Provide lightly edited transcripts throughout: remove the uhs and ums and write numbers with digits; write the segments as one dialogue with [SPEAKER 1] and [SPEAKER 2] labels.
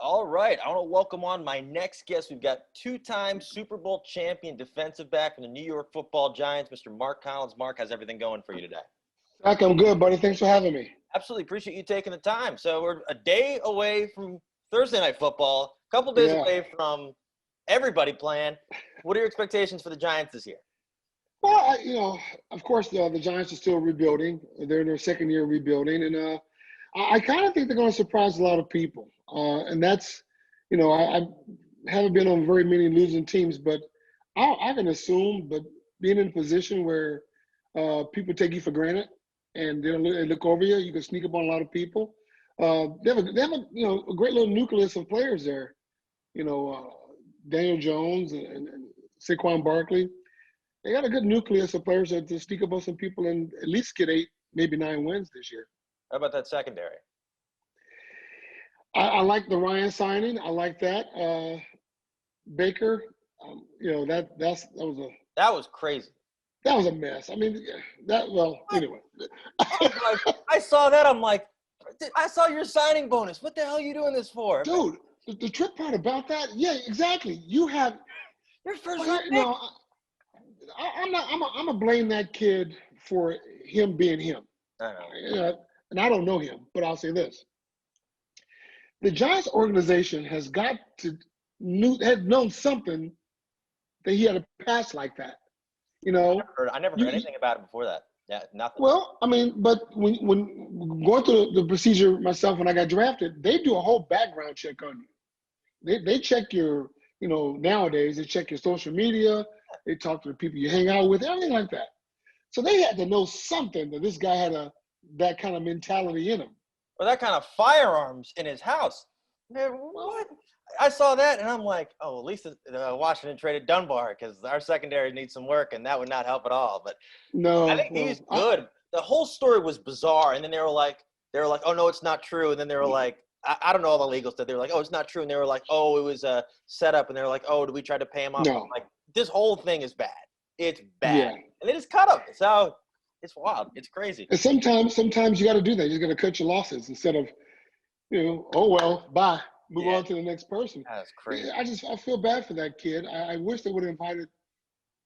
[SPEAKER 1] All right. I want to welcome on my next guest. We've got two-time Super Bowl champion defensive back from the New York Football Giants, Mr. Mark Collins. Mark, how's everything going for you today?
[SPEAKER 2] Zach, I'm good, buddy. Thanks for having me.
[SPEAKER 1] Absolutely. Appreciate you taking the time. So we're a day away from Thursday Night Football, a couple days away from everybody playing. What are your expectations for the Giants this year?
[SPEAKER 2] Well, of course, the Giants are still rebuilding. They're in their second year rebuilding, and I kind of think they're going to surprise a lot of people. And that's, I haven't been on very many losing teams, but I can assume, but being in a position where people take you for granted and they look over you, you can sneak up on a lot of people. They have a great little nucleus of players there. Daniel Jones and Saquon Barkley. They got a good nucleus of players to sneak up on some people and at least get 8, maybe 9 wins this year.
[SPEAKER 1] How about that secondary?
[SPEAKER 2] I like the Ryan signing. I like that. Baker,
[SPEAKER 1] that was crazy.
[SPEAKER 2] That was a mess. I mean, anyway.
[SPEAKER 1] I saw that. I'm like, I saw your signing bonus. What the hell are you doing this for?
[SPEAKER 2] Dude, the trick part about that, yeah, exactly. You have
[SPEAKER 1] your first I'm
[SPEAKER 2] gonna blame that kid for him being him.
[SPEAKER 1] I know.
[SPEAKER 2] And I don't know him, but I'll say this. The Giants organization has got to had known something that he had a pass like that.
[SPEAKER 1] I never heard anything about it before that. Yeah, nothing.
[SPEAKER 2] Well, I mean, but when going through the procedure myself when I got drafted, they do a whole background check on you. They check your, nowadays they check your social media, they talk to the people you hang out with, everything like that. So they had to know something that this guy had that kind of mentality in him.
[SPEAKER 1] Or that kind of firearms in his house. Man, what? I saw that, and I'm like, oh, at least Washington traded Dunbar because our secondary needs some work, and that would not help at all. But
[SPEAKER 2] no,
[SPEAKER 1] I think he's good. The whole story was bizarre, and then they were like, oh, no, it's not true. And then they were like, I don't know all the legal stuff. They were like, oh, it's not true. And they were like, oh, it was a setup. And they were like, oh, did we try to pay him off?
[SPEAKER 2] No.
[SPEAKER 1] Like, this whole thing is bad. It's bad.
[SPEAKER 2] Yeah.
[SPEAKER 1] And they just cut him. So it's wild. It's crazy.
[SPEAKER 2] And sometimes you got to do that. You got to cut your losses instead of, oh, well, bye. Move on to the next person.
[SPEAKER 1] That's crazy.
[SPEAKER 2] I feel bad for that kid. I wish they would have invited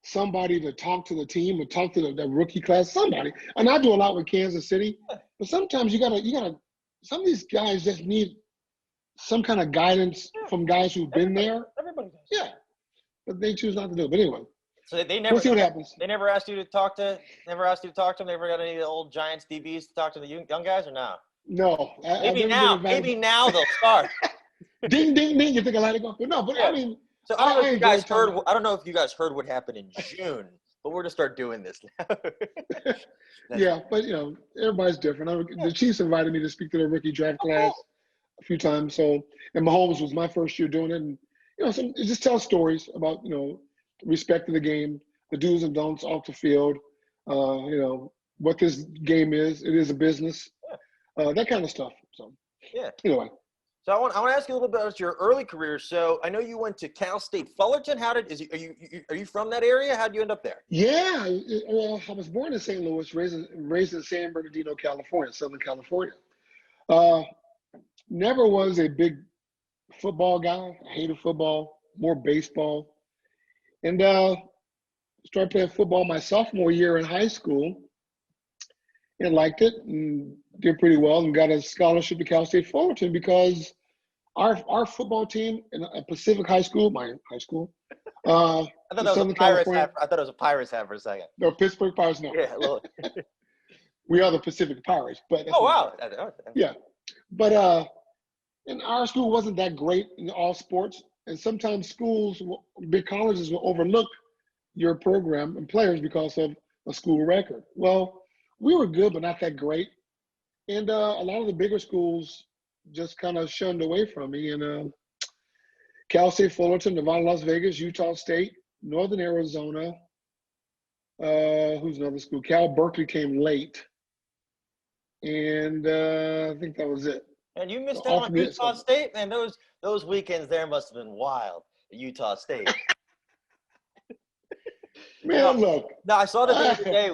[SPEAKER 2] somebody to talk to the team or talk to the rookie class, somebody. And I do a lot with Kansas City. But sometimes you gotta some of these guys just need some kind of guidance from guys who've been there.
[SPEAKER 1] Everybody does.
[SPEAKER 2] Yeah. But they choose not to do it. But anyway.
[SPEAKER 1] So they never
[SPEAKER 2] we'll see what happens.
[SPEAKER 1] They never asked you to talk to them? Never got any of the old Giants DBs to talk to the young guys or no?
[SPEAKER 2] No.
[SPEAKER 1] Maybe now they'll start.
[SPEAKER 2] Ding, ding, ding. You think I let it go? But no, I mean.
[SPEAKER 1] So I don't know if you guys heard what happened in June, but we're going to start doing this now.
[SPEAKER 2] Yeah, but, everybody's different. The Chiefs invited me to speak to their rookie draft class a few times. So, and Mahomes was my first year doing it. And, it just tells stories about, respect of the game, the do's and don'ts off the field, what this game is. It is a business, that kind of stuff. So, anyway.
[SPEAKER 1] So I want to ask you a little bit about your early career. So I know you went to Cal State Fullerton. Are you from that area? How did you end up there?
[SPEAKER 2] Yeah, well, I was born in St. Louis, raised in San Bernardino, California, Southern California. Never was a big football guy. I hated football, more baseball, and started playing football my sophomore year in high school, and liked it and did pretty well, and got a scholarship to Cal State Fullerton because our football team in a Pacific High School, my high school.
[SPEAKER 1] I thought that was a Pirates hat. I thought it was a Pirates hat for a second.
[SPEAKER 2] No, Pittsburgh Pirates. No.
[SPEAKER 1] Yeah, a little.
[SPEAKER 2] We are the Pacific Pirates, but
[SPEAKER 1] oh wow.
[SPEAKER 2] Yeah, but and our school wasn't that great in all sports, and sometimes big colleges will overlook your program and players because of a school record. Well, we were good, but not that great. And a lot of the bigger schools just kind of shunned away from me. And Cal State Fullerton, Nevada, Las Vegas, Utah State, Northern Arizona. Who's another school? Cal Berkeley came late. And I think that was it.
[SPEAKER 1] And you missed out on Utah State? Man, those weekends there must have been wild at Utah State.
[SPEAKER 2] Man, look.
[SPEAKER 1] No, I saw that the other day.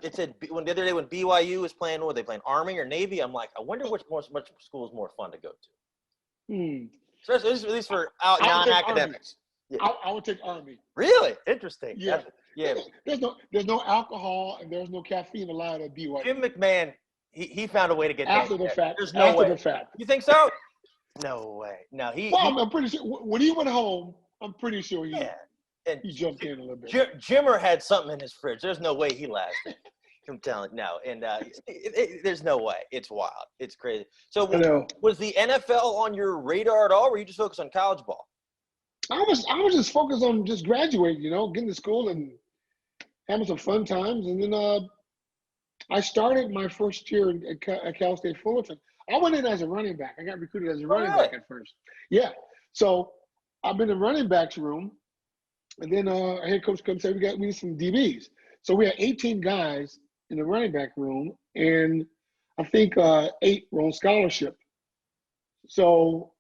[SPEAKER 1] It said when the other day when BYU was playing, were they playing Army or Navy? I'm like, I wonder which school is more fun to go to. Especially at least for
[SPEAKER 2] I would take
[SPEAKER 1] non-academics. Yeah.
[SPEAKER 2] I would take Army.
[SPEAKER 1] Really interesting.
[SPEAKER 2] Yeah.
[SPEAKER 1] Yeah.
[SPEAKER 2] There's no alcohol and there's no caffeine allowed at BYU.
[SPEAKER 1] Jim McMahon, he found a way to get
[SPEAKER 2] After
[SPEAKER 1] there.
[SPEAKER 2] the fact.
[SPEAKER 1] There's no way.
[SPEAKER 2] The fact.
[SPEAKER 1] You think so? No way. No,
[SPEAKER 2] I'm pretty sure when he went home, I'm pretty sure he jumped in a little bit.
[SPEAKER 1] Jimmer had something in his fridge. There's no way he lasted. I'm telling you, no. And there's no way. It's wild. It's crazy. So was the NFL on your radar at all, or were you just focused on college ball?
[SPEAKER 2] I was just focused on just graduating, getting to school and having some fun times. And then I started my first year at Cal State Fullerton. I went in as a running back. I got recruited as a running back at first. Yeah. So I've been in the running backs room. And then our head coach comes and said, we need some DBs. So we had 18 guys in the running back room. And I think 8 were on scholarship. So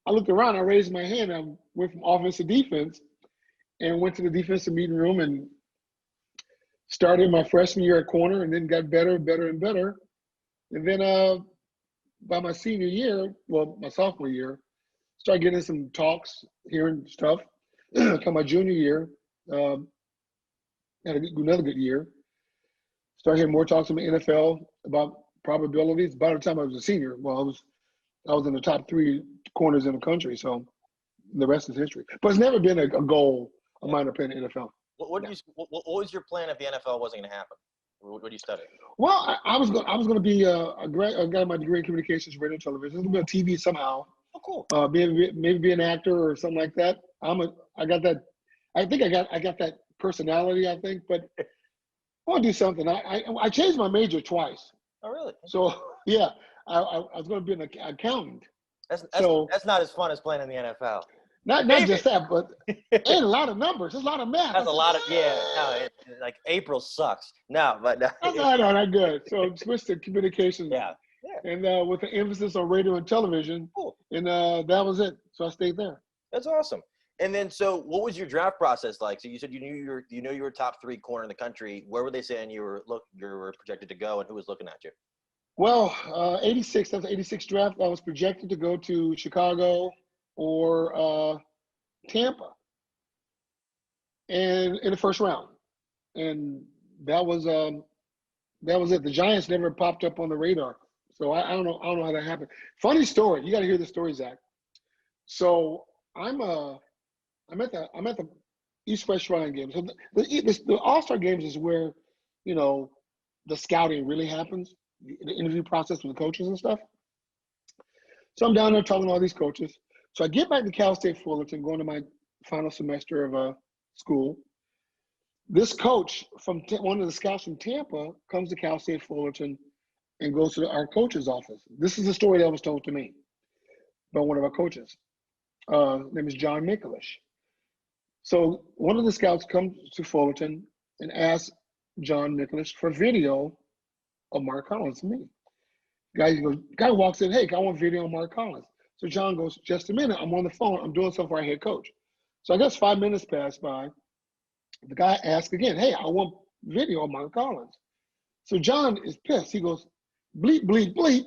[SPEAKER 2] I looked around, I raised my hand, I went from offense to defense and went to the defensive meeting room and started my freshman year at corner and then got better and better and better. And then by my senior year, my sophomore year, started getting some talks, hearing stuff. Come my junior year, had another good year. Started hearing more talks from the NFL about probabilities. By the time I was a senior, I was in the top 3 corners in the country, so the rest is history. But it's never been a goal of mine to play in the NFL.
[SPEAKER 1] What was your plan if the NFL wasn't going to happen? What do you study?
[SPEAKER 2] Well, I was going to be I got my degree in communications, radio, and television. I was going to be on TV somehow.
[SPEAKER 1] Oh, cool.
[SPEAKER 2] Maybe be an actor or something like that. I got that. I think I got that personality. I think, but I want to do something. I changed my major twice.
[SPEAKER 1] Oh, really?
[SPEAKER 2] So yeah, I was going to be an accountant.
[SPEAKER 1] That's not as fun as playing in the NFL.
[SPEAKER 2] Not just that, but and a lot of numbers. There's a lot of math.
[SPEAKER 1] That's a lot of No, like April sucks. No, but
[SPEAKER 2] that's not good. So switched to communications.
[SPEAKER 1] Yeah.
[SPEAKER 2] And with an emphasis on radio and television. Cool. And that was it. So I stayed there.
[SPEAKER 1] That's awesome. And then, so what was your draft process like? So you said you knew you were top 3 corner in the country. Where were they saying you were projected to go, and who was looking at you?
[SPEAKER 2] Well, 86. That was the 86 draft. I was projected to go to Chicago or Tampa, and in the first round. And that was it. The Giants never popped up on the radar. So I don't know how that happened. Funny story. You got to hear the story, Zach. So I'm at the East-West Shrine games. So the All-Star games is where, the scouting really happens, the interview process with the coaches and stuff. So I'm down there talking to all these coaches. So I get back to Cal State Fullerton, going to my final semester of school. This coach from one of the scouts from Tampa comes to Cal State Fullerton and goes to our coach's office. This is the story that was told to me by one of our coaches. His name is John Mikulish. So one of the scouts comes to Fullerton and asks John Mikulish for video of Mark Collins to me. Guy walks in, hey, I want video of Mark Collins. So John goes, just a minute, I'm on the phone, I'm doing something for our head coach. So I guess 5 minutes passed by. The guy asks again, hey, I want video of Mark Collins. So John is pissed. He goes, bleep, bleep, bleep,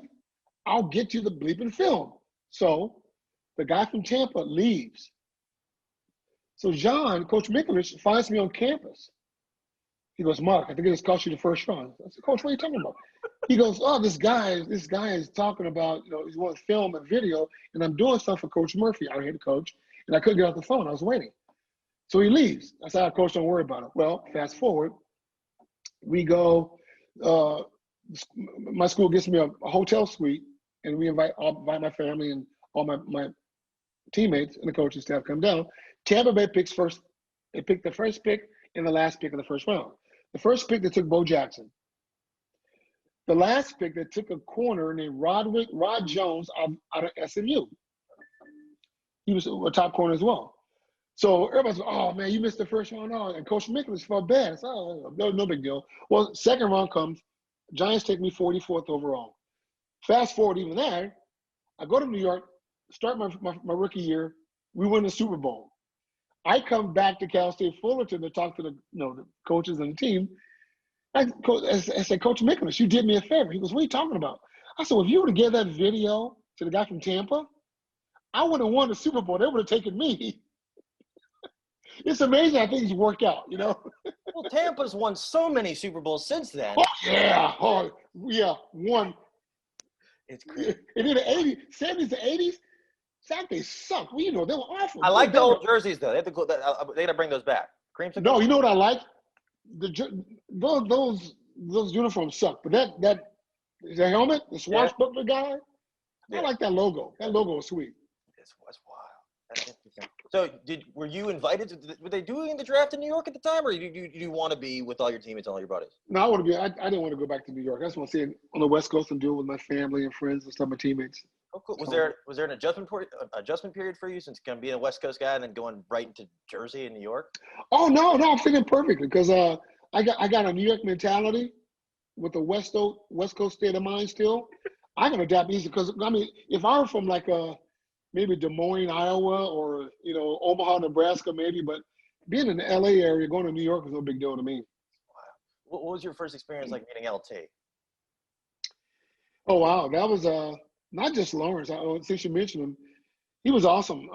[SPEAKER 2] I'll get you the bleeping film. So the guy from Tampa leaves. So John, Coach Mikulish, finds me on campus. He goes, Mark, I think it just cost you the first round. I said, Coach, what are you talking about? He goes, oh, this guy is talking about, he wants film and video, and I'm doing stuff for Coach Murphy, our head coach, and I couldn't get off the phone. I was waiting. So he leaves. I said, Coach, don't worry about it. Well, fast forward, we go, my school gets me a hotel suite, and we invite my family and all my teammates and the coaching staff come down. Tampa Bay picks first. They picked the first pick and the last pick of the first round. The first pick, they took Bo Jackson. The last pick, they took a corner named Rod Jones out of SMU. He was a top corner as well. So everybody's like, oh, man, you missed the first round. Oh, and Coach Mikulish felt bad. I said, oh, no big deal. Well, second round comes. Giants take me 44th overall. Fast forward even there, I go to New York, start my rookie year. We win the Super Bowl. I come back to Cal State Fullerton to talk to the coaches and the team. I said, Coach Mikulish, you did me a favor. He goes, what are you talking about? I said, well, if you were to give that video to the guy from Tampa, I would have won the Super Bowl. They would have taken me. It's amazing how things work out, you know.
[SPEAKER 1] Well, Tampa's won so many Super Bowls since then.
[SPEAKER 2] Oh yeah, one.
[SPEAKER 1] It's crazy.
[SPEAKER 2] And in the 80s, 70s, and 80s, they sucked. Well, you know, they were awful.
[SPEAKER 1] I like the old jerseys though. They got to bring those back. Creamsicle.
[SPEAKER 2] No, you know what I like? Those uniforms suck. But the helmet, the swashbuckler guy, I like that logo. That logo is sweet.
[SPEAKER 1] That's wild. That's interesting. So, were you invited? Were they doing the draft in New York at the time, or do you want to be with all your teammates and all your buddies?
[SPEAKER 2] No, I didn't want to go back to New York. I just want to stay on the West Coast and do it with my family and friends and stuff, my teammates.
[SPEAKER 1] Oh, cool. Was there an adjustment period for you since being a West Coast guy and then going right into Jersey and New York?
[SPEAKER 2] Oh no, I'm fitting perfectly because I got a New York mentality with the West Coast state of mind still. I can adapt easy because I mean, if I were from like maybe Des Moines, Iowa, or Omaha, Nebraska, maybe, but being in the LA area, going to New York was no big deal to me.
[SPEAKER 1] Wow. What was your first experience like meeting LT?
[SPEAKER 2] Oh wow, that was not just Lawrence. Since you mentioned him, he was awesome.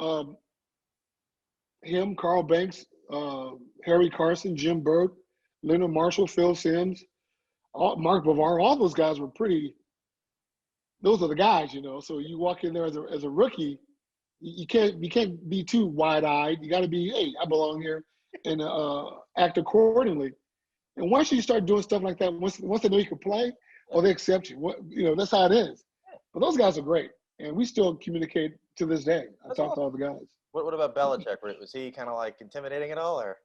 [SPEAKER 2] Him, Carl Banks, Harry Carson, Jim Burke, Leonard Marshall, Phil Simms, Mark Bavaro, all those guys were pretty. Those are the guys, So you walk in there as a rookie, you can't be too wide-eyed. You got to be, hey, I belong here, and act accordingly. And once you start doing stuff like that, once they know you can play, they accept you. That's how it is. But those guys are great, and we still communicate to this day. I talk to all the guys.
[SPEAKER 1] What about Belichick? Was he kind of like intimidating at all, or?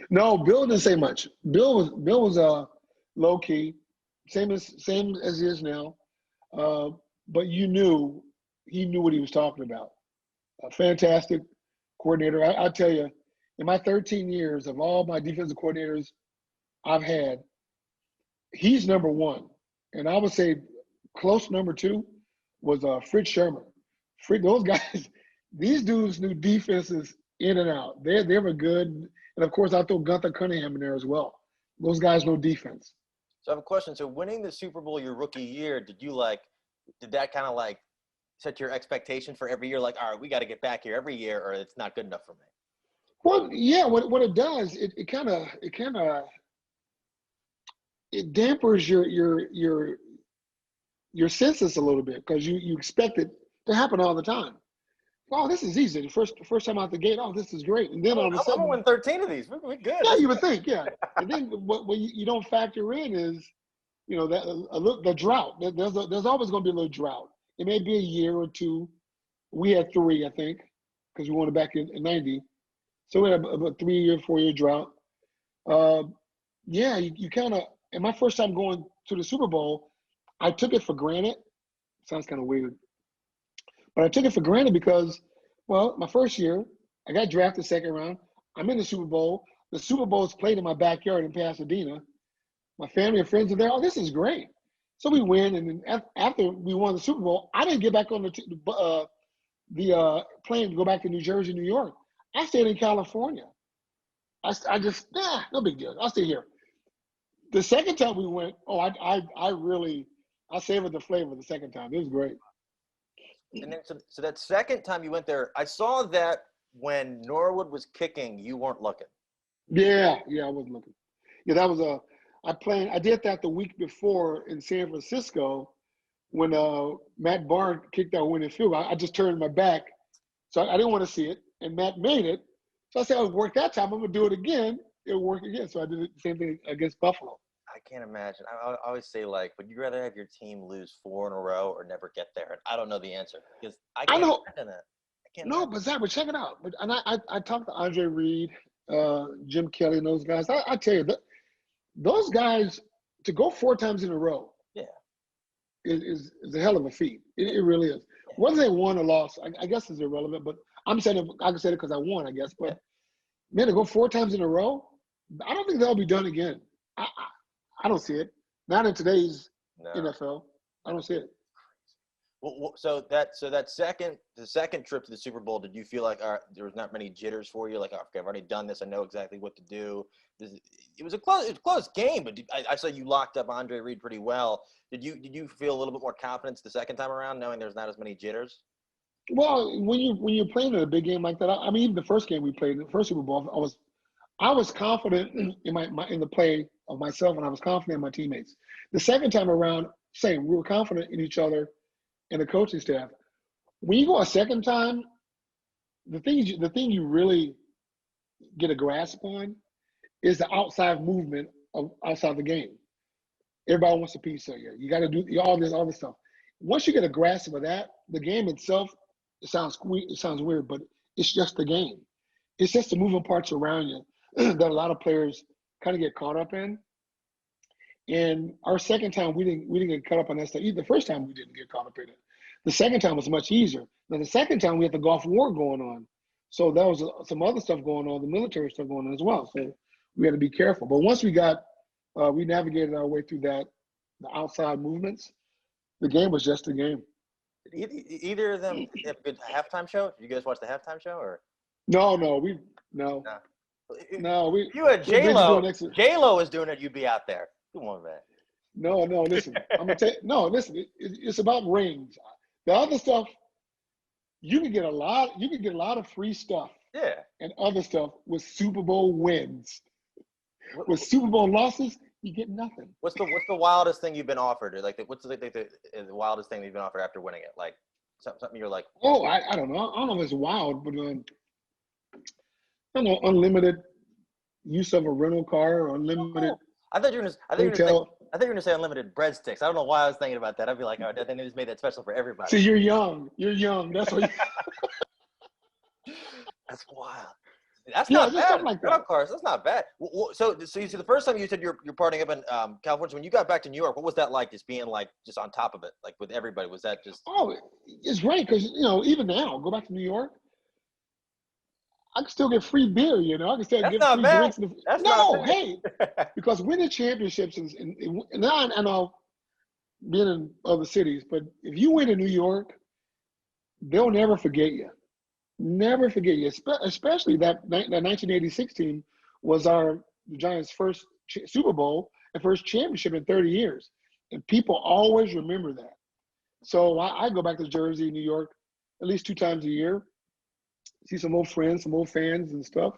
[SPEAKER 2] No, Bill didn't say much. Bill was low key, same as he is now. But he knew what he was talking about. A fantastic coordinator. I tell you, in my 13 years of all my defensive coordinators I've had, he's number one. And I would say close number two was Fritz Shermer. Those guys, these dudes knew defenses in and out. They were good. And, of course, I throw Gunther Cunningham in there as well. Those guys know defense.
[SPEAKER 1] So I have a question. So winning the Super Bowl your rookie year, did that kind of like set your expectation for every year? Like, all right, we got to get back here every year or it's not good enough for me?
[SPEAKER 2] Well, yeah, what it does, it dampers your senses a little bit because you expect it to happen all the time. Oh, this is easy. The first time out the gate, this is great. And then all of a sudden,
[SPEAKER 1] I'm gonna win 13 of these. We're good.
[SPEAKER 2] Yeah, you would think, yeah. And then what you don't factor in is, the drought. There's always going to be a little drought. It may be a year or two. We had 3, I think, because we won it back in 90. So we had a 3-year, 4-year drought. You kind of. And my first time going to the Super Bowl, I took it for granted. Sounds kind of weird. But I took it for granted because, my first year, I got drafted second round. I'm in the Super Bowl. The Super Bowl is played in my backyard in Pasadena. My family and friends are there. Oh, this is great. So we win. And then after we won the Super Bowl, I didn't get back on the plane to go back to New Jersey, New York. I stayed in California. I just, no big deal. I'll stay here. The second time we went, I savored the flavor the second time. It was great.
[SPEAKER 1] And then, so that second time you went there, I saw that when Norwood was kicking, you weren't looking.
[SPEAKER 2] Yeah, I wasn't looking. Yeah, that was I did that the week before in San Francisco when Matt Barnes kicked that winning field goal. I just turned my back, so I didn't want to see it, and Matt made it. So I said, "I'll work that time. I'm gonna do it again. It'll work again." So I did the same thing against Buffalo.
[SPEAKER 1] I can't imagine. I always say, would you rather have your team lose 4 in a row or never get there? And I don't know the answer because I can't imagine that.
[SPEAKER 2] But Zach, but check it out. And I talked to Andre Reed, Jim Kelly, and those guys. I tell you, those guys, to go 4 times in a row is a hell of a feat. It really is. Whether they won or lost, I guess is irrelevant. But I'm saying I can say it because I won, I guess. But man, to go 4 times in a row, I don't think that'll be done again. I don't see it. Not in today's NFL. I don't see it.
[SPEAKER 1] Well, so the second trip to the Super Bowl, did you feel like there was not many jitters for you? Like, okay, I've already done this. I know exactly what to do. It was a close game, but I saw you locked up Andre Reed pretty well. Did you feel a little bit more confidence the second time around, knowing there's not as many jitters?
[SPEAKER 2] Well, when you're playing in a big game like that, I mean, even the first game we played, the first Super Bowl, I was confident in in the play of myself, and I was confident in my teammates. The second time around, same. We were confident in each other and the coaching staff. When you go a second time, the thing you really get a grasp on is the outside movement of outside the game. Everybody wants a piece of you. You got to do all this stuff. Once you get a grasp of that, the game itself, it sounds weird, but it's just the game. It's just the moving parts around you that a lot of players kind of get caught up in. And our second time, we didn't get caught up on that stuff. Either the first time we didn't get caught up in it. The second time was much easier. Now the second time we had the Gulf War going on, so there was some other stuff going on, the military stuff going on as well. So we had to be careful. But once we navigated our way through that, the outside movements. The game was just a game.
[SPEAKER 1] Did either of them have a good halftime show? Did you guys watch the halftime show or?
[SPEAKER 2] No.
[SPEAKER 1] You had J-Lo. J-Lo was doing it. You'd be out there. Come on, man.
[SPEAKER 2] No. Listen, I'm gonna tell you. No, listen. It's about rings. The other stuff, you can get a lot of free stuff.
[SPEAKER 1] Yeah.
[SPEAKER 2] And other stuff with Super Bowl wins. With Super Bowl losses, you get nothing.
[SPEAKER 1] What's the wildest thing you've been offered? Or like, what's the wildest thing you've been offered after winning it? Like something you're like.
[SPEAKER 2] Oh, I don't know. I don't know if it's wild, but I don't know, unlimited use of a rental car or unlimited.
[SPEAKER 1] Oh, I thought you were gonna say unlimited breadsticks. I don't know why I was thinking about that. I'd be like, oh, I think they just made that special for everybody.
[SPEAKER 2] See, you're young. That's what.
[SPEAKER 1] That's wild. That's not bad. Like that. Cars, that's not bad. So you see, the first time you said you're partying up in California. So when you got back to New York, what was that like? Just being like just on top of it, like with everybody. Was that just?
[SPEAKER 2] Oh, it's great because even now, go back to New York, I can still get free beer. I can still get free drinks.
[SPEAKER 1] That's not bad.
[SPEAKER 2] Hey, because winning championships and now I know being in other cities, but if you win in New York, they'll never forget you. Never forget you, especially that 1986 team was the Giants' first Super Bowl and first championship in 30 years. And people always remember that. So I go back to Jersey, New York, at least 2 times a year, see some old friends, some old fans and stuff.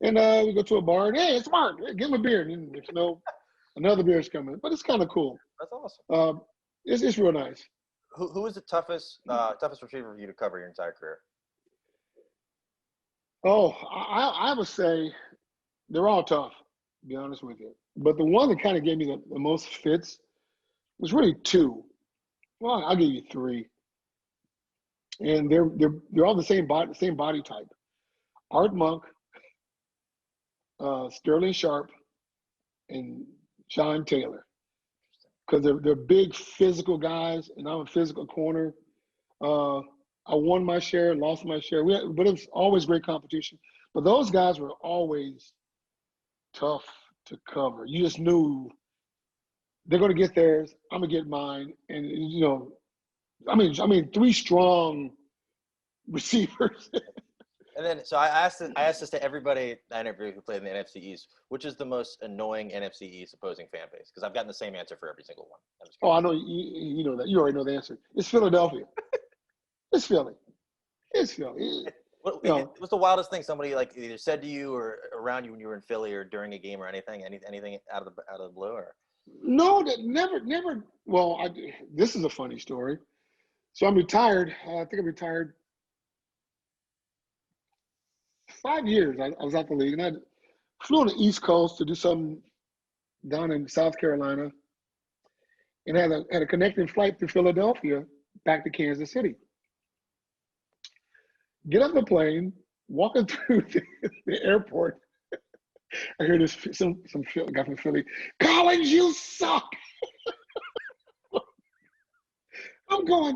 [SPEAKER 2] And we go to a bar and, hey, it's Mark, give him a beer. And there's another beer's coming. But it's kind of cool.
[SPEAKER 1] That's awesome.
[SPEAKER 2] It's real nice.
[SPEAKER 1] Who was the toughest receiver for you to cover your entire career?
[SPEAKER 2] Oh, I would say they're all tough, to be honest with you. But the one that kind of gave me the most fits was really 2. Well, I'll give you 3. And they're all the same body type. Art Monk, Sterling Sharp, and John Taylor. Because they're big physical guys, and I'm a physical corner. I won my share, lost my share. But it was always great competition. But those guys were always tough to cover. You just knew they're going to get theirs. I'm going to get mine. And, I mean, 3 strong receivers.
[SPEAKER 1] And then, so I asked this to everybody I interviewed who played in the NFC East, which is the most annoying NFC East opposing fan base? Because I've gotten the same answer for every single one.
[SPEAKER 2] Oh, I know. You know that. You already know the answer. It's Philadelphia. It's Philly.
[SPEAKER 1] What's the wildest thing somebody like either said to you or around you when you were in Philly or during a game or anything? Anything out of the blue? Or?
[SPEAKER 2] No, never. Well, this is a funny story. So I'm retired. I think I'm retired 5 years. I was out the league, and I flew on the East Coast to do something down in South Carolina, and had a connecting flight to Philadelphia back to Kansas City. Get on the plane, walking through the airport. I hear this some guy from Philly, Collins, you suck. I'm going,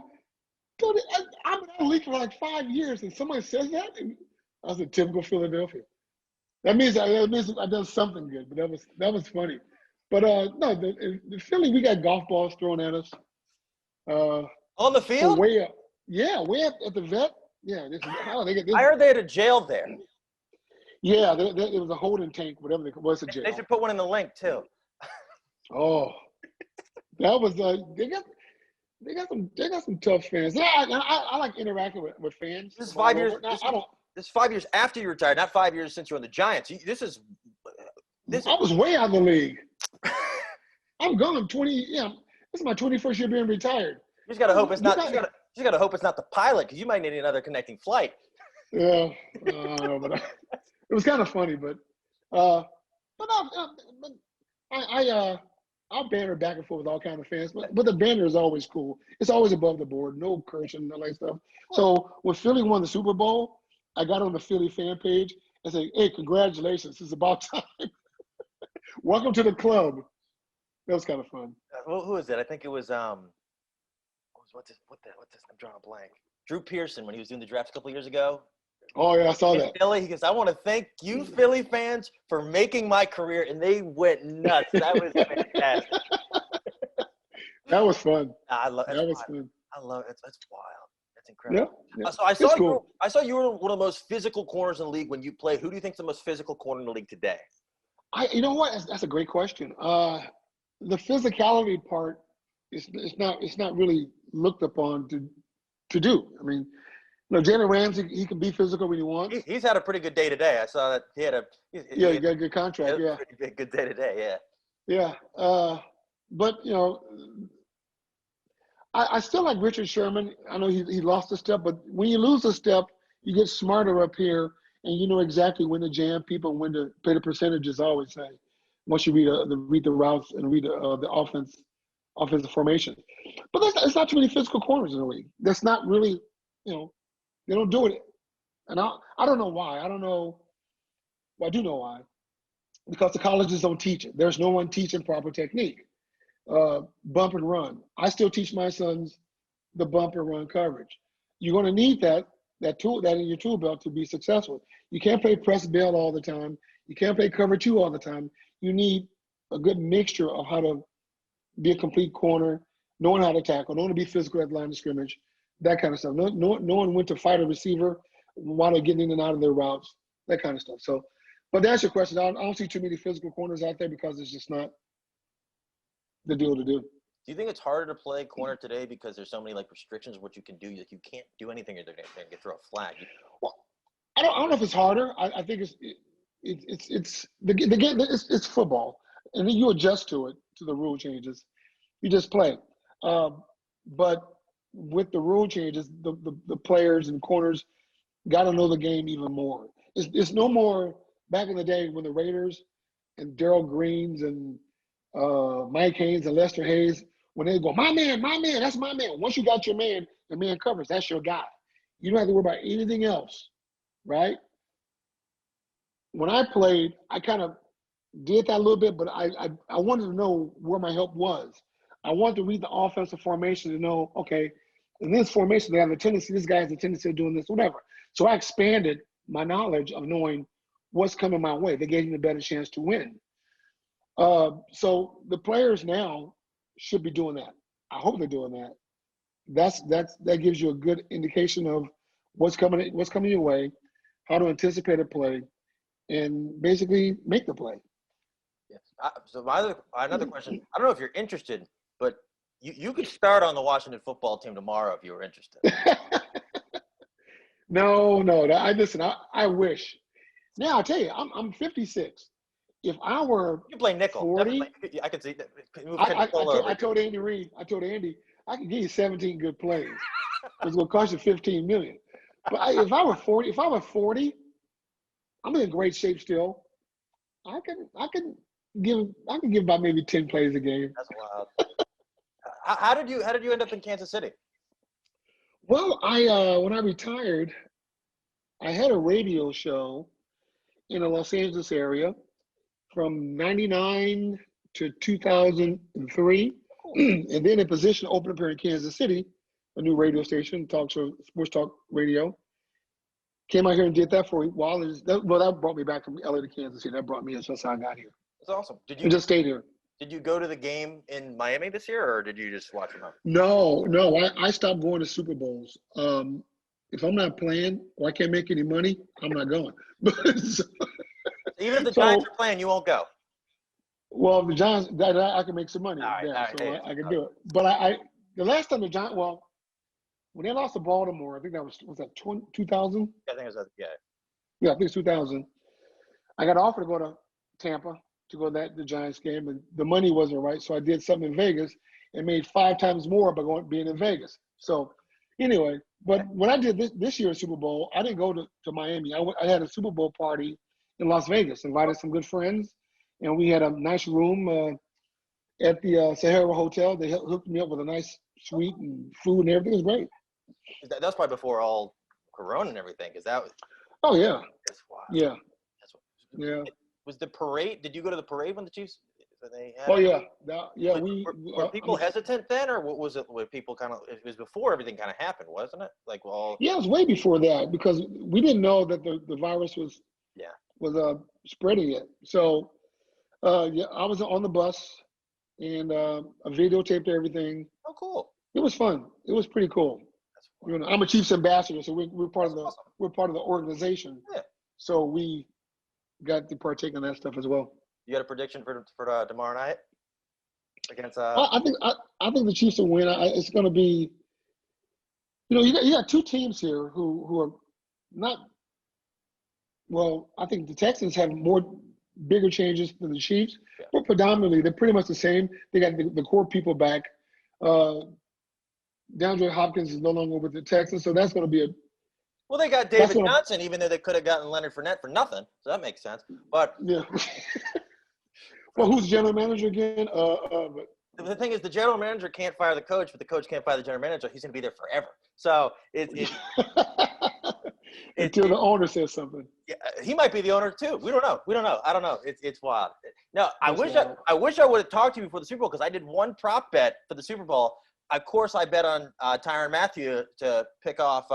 [SPEAKER 2] dude, I've been out of the league for like 5 years, and somebody says that, and I was in typical Philadelphia. That means I've done something good, but that was funny. But no, the Philly, we got golf balls thrown at us.
[SPEAKER 1] On the field?
[SPEAKER 2] Way up. Yeah, way up at the vet. Yeah,
[SPEAKER 1] I heard they had a jail there.
[SPEAKER 2] Yeah, it was a holding tank, whatever it was, a jail.
[SPEAKER 1] They should put one in the link too.
[SPEAKER 2] Oh, that was they got some tough fans. I like interacting with fans.
[SPEAKER 1] This is 5 years.
[SPEAKER 2] Now, I don't.
[SPEAKER 1] This is 5 years after you retired, not 5 years since you're on the Giants.
[SPEAKER 2] I was way out of the league. I'm gone 20. Yeah, this is my 21st year being retired.
[SPEAKER 1] You just gotta hope it's not. You just gotta hope it's not the pilot, because you might need another connecting flight.
[SPEAKER 2] Yeah, I don't know, but it was kind of funny. But I'll banter back and forth with all kinds of fans. But the banter is always cool. It's always above the board. No cursing, no like stuff. So when Philly won the Super Bowl, I got on the Philly fan page and said, "Hey, congratulations! It's about time. Welcome to the club." That was kind of fun.
[SPEAKER 1] Who is it? I think it was what's this? I'm drawing a blank. Drew Pearson, when he was doing the draft a couple years ago.
[SPEAKER 2] Oh yeah, I saw that.
[SPEAKER 1] Philly, he goes, "I want to thank you, Philly fans, for making my career," and they went nuts. That was fantastic.
[SPEAKER 2] That was fun.
[SPEAKER 1] That was
[SPEAKER 2] fun.
[SPEAKER 1] I love it. That's wild. That's incredible.
[SPEAKER 2] Yeah.
[SPEAKER 1] So I saw you were one of the most physical corners in the league when you played. Who do you think's the most physical corner in the league today?
[SPEAKER 2] You know what? That's a great question. The physicality part is not really looked upon to do. I mean, Jalen Ramsey, he can be physical when he wants.
[SPEAKER 1] He's had a pretty good day today. I saw that he had
[SPEAKER 2] he got a good contract.
[SPEAKER 1] He had a pretty good day today.
[SPEAKER 2] Yeah. But I still like Richard Sherman. I know he lost a step, but when you lose a step, you get smarter up here, and you know exactly when to jam people and when to play the percentages. I always say, once you read the routes and read the offensive formation. But there's not too many physical corners in the league. That's not really, they don't do it. And I don't know why. I don't know. Well, I do know why. Because the colleges don't teach it. There's no one teaching proper technique. Bump and run. I still teach my sons the bump and run coverage. You're going to need that in your tool belt to be successful. You can't play press bail all the time. You can't play cover two all the time. You need a good mixture of how to be a complete corner, knowing how to tackle, knowing to be physical at the line of scrimmage, that kind of stuff. Knowing when to fight a receiver while they're getting in and out of their routes, that kind of stuff. So, but to answer your question, I don't see too many physical corners out there because it's just not the deal to do.
[SPEAKER 1] Do you think it's harder to play corner today because there's so many restrictions of what you can do? Like you can't do anything, or they're going to throw a flag.
[SPEAKER 2] Well, I don't know if it's harder. I think it's the game. It's football, and then you adjust to the rule changes. You just play. But with the rule changes, the players and corners got to know the game even more. It's no more back in the day when the Raiders and Darrell Greens and Mike Haynes and Lester Hayes, when they go, my man, that's my man. Once you got your man, the man covers. That's your guy. You don't have to worry about anything else, right? When I played, I kind of did that a little bit, but I wanted to know where my help was. I wanted to read the offensive formation to know, okay, in this formation, they have a tendency, this guy has a tendency of doing this, whatever. So I expanded my knowledge of knowing what's coming my way. They gave me a better chance to win. So the players now should be doing that. I hope they're doing that. That gives you a good indication of what's coming your way, how to anticipate a play, and basically make the play.
[SPEAKER 1] Yes. So another question. I don't know if you're interested, but you could start on the Washington football team tomorrow if you were interested.
[SPEAKER 2] No. I wish. Now I'll tell you, I'm 56. If I were
[SPEAKER 1] you play nickel,
[SPEAKER 2] 40,
[SPEAKER 1] I could see that.
[SPEAKER 2] I told Andy Reid, I can give you 17 good plays. It's going to cost you $15 million. But if I were 40, I'm in great shape still. I can give about maybe 10 plays a game.
[SPEAKER 1] That's wild. How did you end up in Kansas City?
[SPEAKER 2] Well, when I retired, I had a radio show in the Los Angeles area from 99 to 2003. And then a position opened up here in Kansas City, a new radio station, talk show, sports talk radio. Came out here and did that for a while. That brought me back from LA to Kansas City. That brought me in. So that's how I got here.
[SPEAKER 1] That's awesome. Did
[SPEAKER 2] you just stayed here?
[SPEAKER 1] Did you go to the game in Miami this year, or did you just watch them out?
[SPEAKER 2] No. I stopped going to Super Bowls. If I'm not playing or I can't make any money, I'm not going.
[SPEAKER 1] Even if the Giants are playing, you won't go.
[SPEAKER 2] Well, the Giants, I can make some money.
[SPEAKER 1] All right,
[SPEAKER 2] I can do it. But the last time the Giants, well, when they lost to Baltimore, I think that was that 2000?
[SPEAKER 1] I think it was yeah.
[SPEAKER 2] Yeah, I think it's 2000. I got offered to go to Tampa to go to the Giants game, and the money wasn't right, so I did something in Vegas and made 5 times more by being in Vegas. So anyway, but when I did this year's Super Bowl, I didn't go to Miami. I had a Super Bowl party in Las Vegas, invited some good friends, and we had a nice room at the Sahara Hotel. They hooked me up with a nice suite and food and everything. It was great.
[SPEAKER 1] That's probably before all Corona and everything, because that was.
[SPEAKER 2] Oh yeah.
[SPEAKER 1] That's wild.
[SPEAKER 2] Yeah.
[SPEAKER 1] Yeah. Was the parade? Did you go to the parade when the Chiefs? They had
[SPEAKER 2] Were
[SPEAKER 1] people hesitant then, or what was it? Were people kind of? It was before everything kind of happened, wasn't it? Like, well.
[SPEAKER 2] Yeah, it was way before that because we didn't know that the virus was spreading yet. So I was on the bus and I videotaped everything.
[SPEAKER 1] Oh, cool!
[SPEAKER 2] It was fun. It was pretty cool. I'm a Chiefs ambassador, so we're part of the organization. Yeah. So we got to partake in that stuff as well.
[SPEAKER 1] You got a prediction for tomorrow night against?
[SPEAKER 2] I think the Chiefs will win. It's going to be, you got 2 teams here who are not. Well, I think the Texans have bigger changes than the Chiefs, but predominantly they're pretty much the same. They got the core people back. DeAndre Hopkins is no longer with the Texans, so that's going to be a.
[SPEAKER 1] Well, they got David Johnson, even though they could have gotten Leonard Fournette for nothing, so that makes sense. But
[SPEAKER 2] yeah. Well, who's general manager again?
[SPEAKER 1] The thing is, the general manager can't fire the coach, but the coach can't fire the general manager. He's going to be there forever. So
[SPEAKER 2] until the owner says something.
[SPEAKER 1] Yeah, he might be the owner too. We don't know. I don't know. It's wild. No, I wish I would have talked to you before the Super Bowl because I did one prop bet for the Super Bowl. Of course, I bet on Tyrann Mathieu to pick off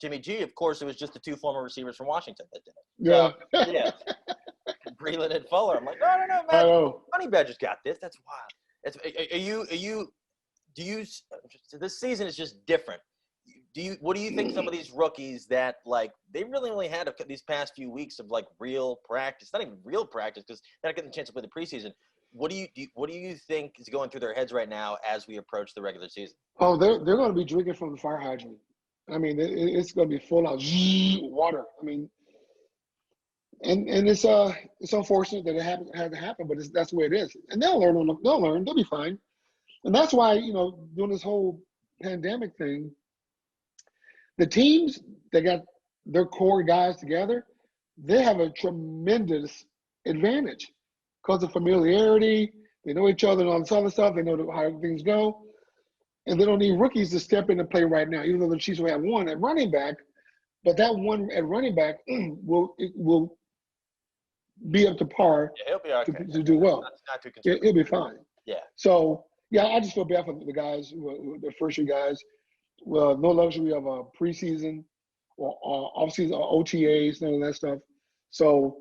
[SPEAKER 1] Jimmy G. Of course, it was just the 2 former receivers from Washington that did it.
[SPEAKER 2] Yeah.
[SPEAKER 1] So, yeah. Breland and Fuller. I'm like, no, man. Honey Badger's got this. That's wild. Do you? This season is just different. What do you think some of these rookies that they really only had these past few weeks of real practice? Not even real practice because they're not getting a chance to play the preseason. What do you think is going through their heads right now as we approach the regular season?
[SPEAKER 2] Oh, they're going to be drinking from the fire hydrant. I mean, it's going to be full of water. I mean, and it's unfortunate that it had to happen, but that's the way it is. And they'll learn. They'll be fine. And that's why doing this whole pandemic thing, the teams that got their core guys together, they have a tremendous advantage because of familiarity. They know each other and all this other stuff. They know how things go. And they don't need rookies to step in and play right now, even though the Chiefs will have one at running back. But that one at running back will be up to par
[SPEAKER 1] he'll be okay.
[SPEAKER 2] to do well.
[SPEAKER 1] Not too
[SPEAKER 2] he'll be fine.
[SPEAKER 1] Yeah.
[SPEAKER 2] So, I just feel bad for the guys, the first-year guys. Well, no luxury of a preseason or off-season or OTAs, none of that stuff. So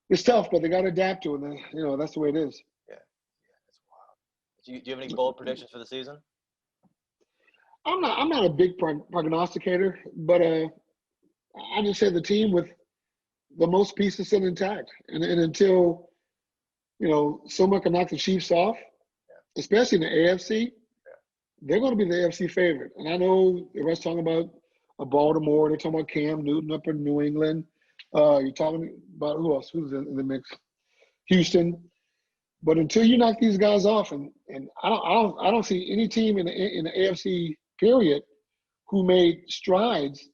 [SPEAKER 2] it's tough, but they got to adapt to it. And, that's the way it is.
[SPEAKER 1] Yeah, that's wild. Do you have any bold predictions for the season?
[SPEAKER 2] I'm not a big prognosticator, but I just say the team with the most pieces still intact, and until someone can knock the Chiefs off, especially in the AFC, they're going to be the AFC favorite. And I know everybody's talking about Baltimore, they're talking about Cam Newton up in New England. You're talking about who else? Who's in the mix? Houston. But until you knock these guys off, and I don't see any team in the AFC period who made strides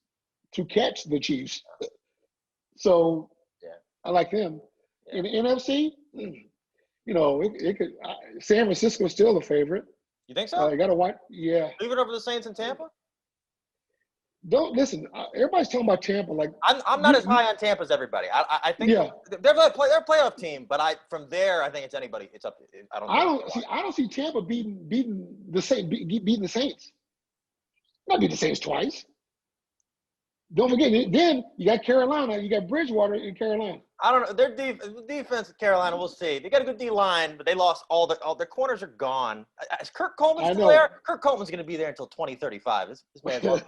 [SPEAKER 2] to catch the Chiefs. So I like them. In the NFC, it could. San Francisco's still the favorite.
[SPEAKER 1] You think so?
[SPEAKER 2] You got to watch. Yeah.
[SPEAKER 1] Leave it over the Saints in Tampa.
[SPEAKER 2] Don't listen. Everybody's talking about Tampa.
[SPEAKER 1] I'm not as high on Tampa as everybody. I think they're a playoff team, but from there I think it's anybody. It's up.
[SPEAKER 2] I don't see Tampa beating the Saints. Not beat the Saints twice. Don't forget. Then you got Carolina. You got Bridgewater in Carolina.
[SPEAKER 1] I don't know. Their defense, Carolina. We'll see. They got a good D line, but they lost all their corners are gone. Is Kirk Coleman still there? Kirk Coleman's going to be there until 2035. This man's.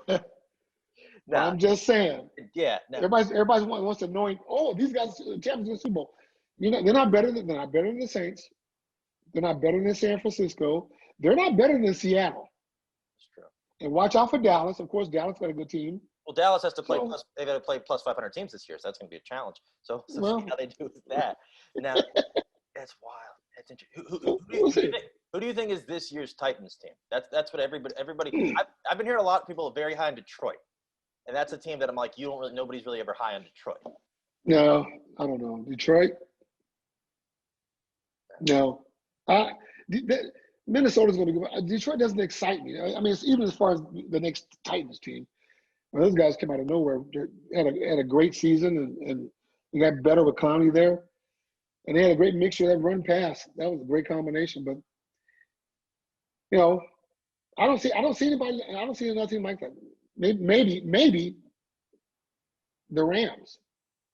[SPEAKER 2] No, I'm just saying.
[SPEAKER 1] Yeah. No.
[SPEAKER 2] Everybody wants to know. Oh, these guys champions in the Super Bowl. They're not better than the Saints. They're not better than San Francisco. they're not better than Seattle.
[SPEAKER 1] That's true.
[SPEAKER 2] And watch out for Dallas. Of course, Dallas got a good team.
[SPEAKER 1] Well, Dallas has to play they've got to play plus 500 teams this year, so that's going to be a challenge. So see how they do with that. Now, that's wild. That's interesting. Who do you think is this year's Titans team? That's what everybody. I've been hearing a lot of people very high on Detroit, and that's a team that I'm like, nobody's really ever high on Detroit.
[SPEAKER 2] No, I don't know. Detroit? No. Minnesota's going to go. Detroit doesn't excite me. I mean, it's even as far as the next Titans team. Well, those guys came out of nowhere. They had a great season, and they got better with Clowney there. And they had a great mixture of run pass. That was a great combination. But, I don't see anybody. I don't see another team like that. Maybe the Rams.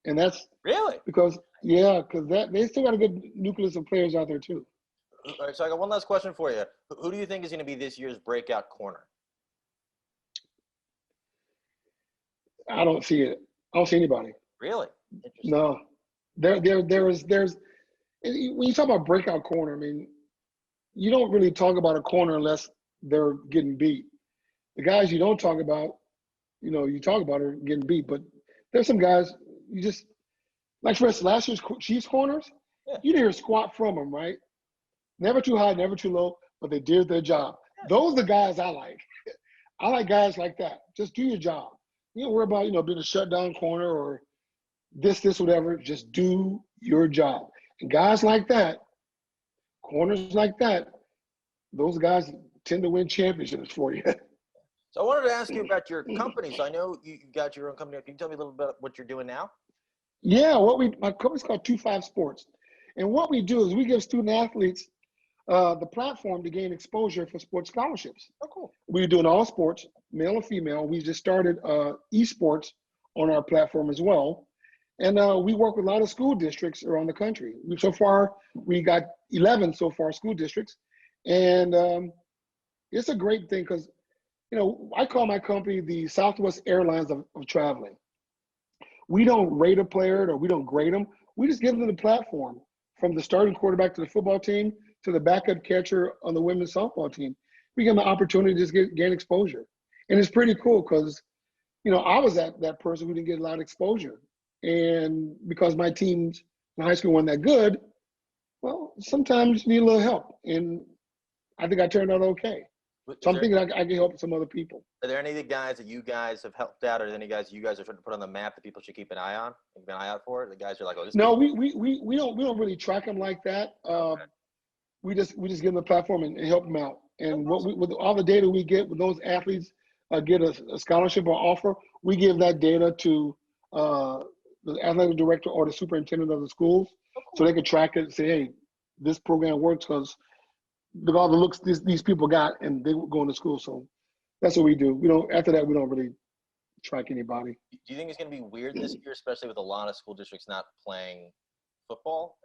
[SPEAKER 2] And that's
[SPEAKER 1] really
[SPEAKER 2] because they still got a good nucleus of players out there too.
[SPEAKER 1] All right, so I got one last question for you. Who do you think is going to be this year's breakout corner?
[SPEAKER 2] I don't see it. I don't see anybody.
[SPEAKER 1] Really?
[SPEAKER 2] No. There's when you talk about breakout corner, I mean, you don't really talk about a corner unless they're getting beat. The guys you don't talk about, you talk about are getting beat. But there's some guys you just like. For instance, last year's Chiefs corners, you didn't hear a squat from them, right? Never too high, never too low, but they did their job. Those are the guys I like. I like guys like that. Just do your job. You don't worry about, being a shutdown corner or this, whatever. Just do your job. And guys like that, corners like that, those guys tend to win championships for you.
[SPEAKER 1] So I wanted to ask you about your company. So I know you got your own company. Can you tell me a little bit about what you're doing now?
[SPEAKER 2] Yeah, my company's called 25 Sports. And what we do is we give student athletes the platform to gain exposure for sports scholarships.
[SPEAKER 1] Oh, cool.
[SPEAKER 2] We're doing all sports, male and female. We just started esports on our platform as well. And we work with a lot of school districts around the country. So far, we got 11 school districts. And it's a great thing because, I call my company the Southwest Airlines of traveling. We don't rate a player or we don't grade them. We just give them the platform from the starting quarterback to the football team to the backup catcher on the women's softball team. We give them the opportunity to just gain exposure. And it's pretty cool because, I was that person who didn't get a lot of exposure. And because my teams in high school weren't that good, well, sometimes you need a little help. And I think I turned out okay. So I'm thinking I can help some other people.
[SPEAKER 1] Are there any of the guys that you guys have helped out, or any guys you guys are trying to put on the map that people should keep an eye on? Keep an eye out for? The guys are like, oh, this.
[SPEAKER 2] No, we don't really track them like that.
[SPEAKER 1] Okay.
[SPEAKER 2] We just give them a platform and help them out. And with all the data we get, when those athletes get a scholarship or offer, we give that data to the athletic director or the superintendent of the schools, so they can track it and say, hey, this program works because look all the looks these people got, and they go into school. So that's what we do. After that, we don't really track anybody.
[SPEAKER 1] Do you think it's going to be weird this year, especially with a lot of school districts not playing football,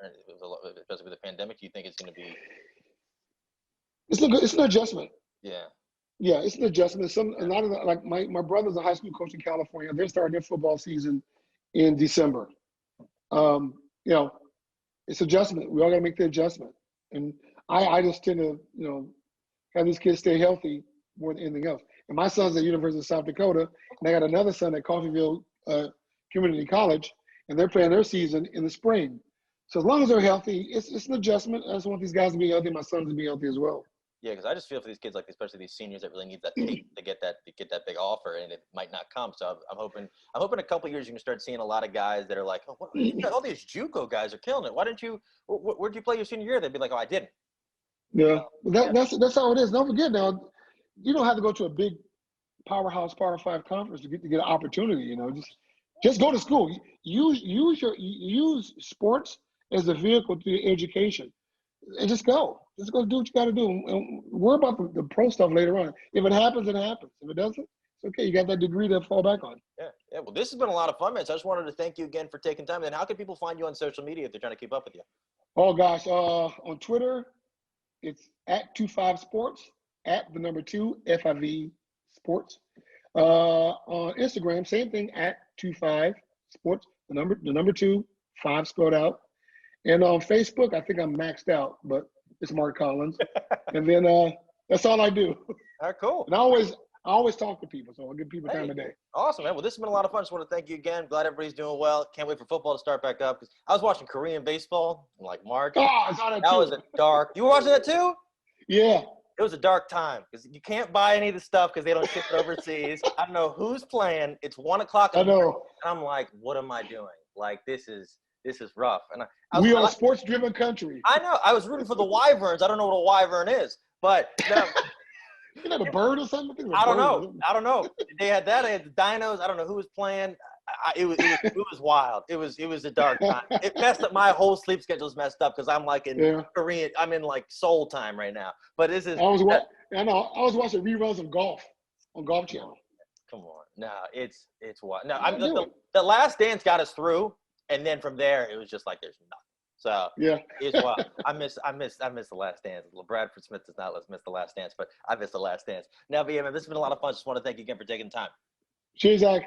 [SPEAKER 1] especially with the pandemic? Do you think it's going to be?
[SPEAKER 2] It's an adjustment.
[SPEAKER 1] Yeah.
[SPEAKER 2] Yeah, it's an adjustment. A lot of like my brother's a high school coach in California. They're starting their football season in December. It's adjustment. We all got to make the adjustment. And I just tend to, have these kids stay healthy more than anything else. And my son's at University of South Dakota, and I got another son at Coffeyville Community College, and they're playing their season in the spring. So as long as they're healthy, it's an adjustment. I just want these guys to be healthy, my sons to be healthy as well.
[SPEAKER 1] Yeah, because I just feel for these kids, like especially these seniors that really need that tape to get that big offer, and it might not come. So I'm hoping a couple of years you can start seeing a lot of guys that are like, oh, all these JUCO guys are killing it. Why didn't you? Where'd you play your senior year? They'd be like, oh, I didn't.
[SPEAKER 2] Yeah, that's how it is. Don't forget now, you don't have to go to a big powerhouse Power 5 conference to get an opportunity. Just go to school. Use sports as a vehicle to your education, and just go do what you got to do. And worry about the pro stuff later on. If it happens, it happens. If it doesn't, it's okay. You got that degree to fall back on.
[SPEAKER 1] Yeah. Well, this has been a lot of fun, man. So I just wanted to thank you again for taking time. And how can people find you on social media if they're trying to keep up with you?
[SPEAKER 2] Oh gosh, on Twitter, it's at 25 Sports, at the number 2 FIV Sports. On Instagram, same thing, at 25 Sports, the number 2, 5 spelled out. And on Facebook, I think I'm maxed out, but it's Mark Collins. And then That's all I do.
[SPEAKER 1] All right, cool.
[SPEAKER 2] And I always talk to people, so I'll give people time of day.
[SPEAKER 1] Awesome, man. Well, this has been a lot of fun. Just want to thank you again. Glad everybody's doing well. Can't wait for football to start back up. Because I was watching Korean baseball in like March.
[SPEAKER 2] Oh, I saw that too.
[SPEAKER 1] That was a dark. You were watching that too?
[SPEAKER 2] Yeah.
[SPEAKER 1] It was a dark time because you can't buy any of the stuff because they don't ship it overseas. I don't know who's playing. It's 1 o'clock.
[SPEAKER 2] I know.
[SPEAKER 1] And I'm like, what am I doing? Like, this is rough. And
[SPEAKER 2] we are a sports-driven country.
[SPEAKER 1] I know. I was rooting for the Wyverns. I don't know what a Wyvern is, but
[SPEAKER 2] isn't that a bird or something?
[SPEAKER 1] I don't know. They had that. They had the Dinos. I don't know who was playing. It was wild. It was a dark time. It messed up. My whole sleep schedule's messed up because I'm like in Korean. I'm in like Seoul time right now. But this is.
[SPEAKER 2] I was watching reruns of golf on Golf Channel.
[SPEAKER 1] Come on, no, it's wild. No, the Last Dance got us through, and then from there it was just like there's nothing. So it's wild. I miss the Last Dance. Bradford Smith does not miss the Last Dance, but I miss the Last Dance. Now, man, this has been a lot of fun. Just want to thank you again for taking the time.
[SPEAKER 2] Cheers, Zach.